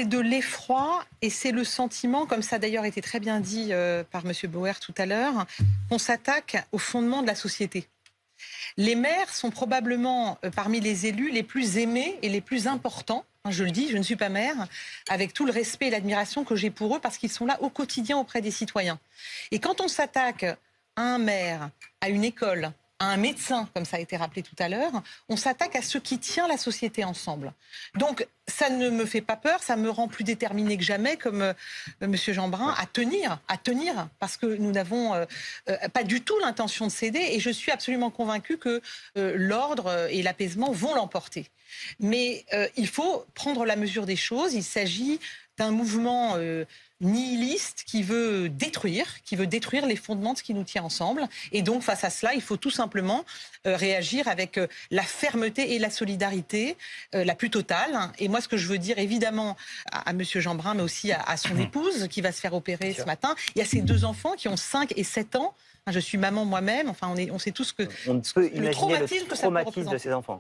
c'est de l'effroi et c'est le sentiment, comme ça d'ailleurs été très bien dit par M. Bauer tout à l'heure, qu'on s'attaque au fondement de la société. Les maires sont probablement parmi les élus les plus aimés et les plus importants. Je le dis, je ne suis pas maire, avec tout le respect et l'admiration que j'ai pour eux parce qu'ils sont là au quotidien auprès des citoyens. Et quand on s'attaque à un maire, à une école, à un médecin, comme ça a été rappelé tout à l'heure, on s'attaque à ce qui tient la société ensemble. Donc ça ne me fait pas peur, ça me rend plus déterminée que jamais, comme M. Jeanbrun, à tenir, parce que nous n'avons pas du tout l'intention de céder, et je suis absolument convaincue que l'ordre et l'apaisement vont l'emporter. Mais il faut prendre la mesure des choses, il s'agit d'un mouvement nihiliste qui veut détruire les fondements de ce qui nous tient ensemble. Et donc, face à cela, il faut tout simplement réagir avec la fermeté et la solidarité la plus totale. Et moi, ce que je veux dire, évidemment, à M. Jeanbrun, mais aussi à son épouse, qui va se faire opérer ce matin, il y a ces deux enfants qui ont 5 et 7 ans. Je suis maman moi-même. Enfin, on sait tous que on peut le imaginer traumatisme le que ça peut traumatisme représenter. de ces enfants.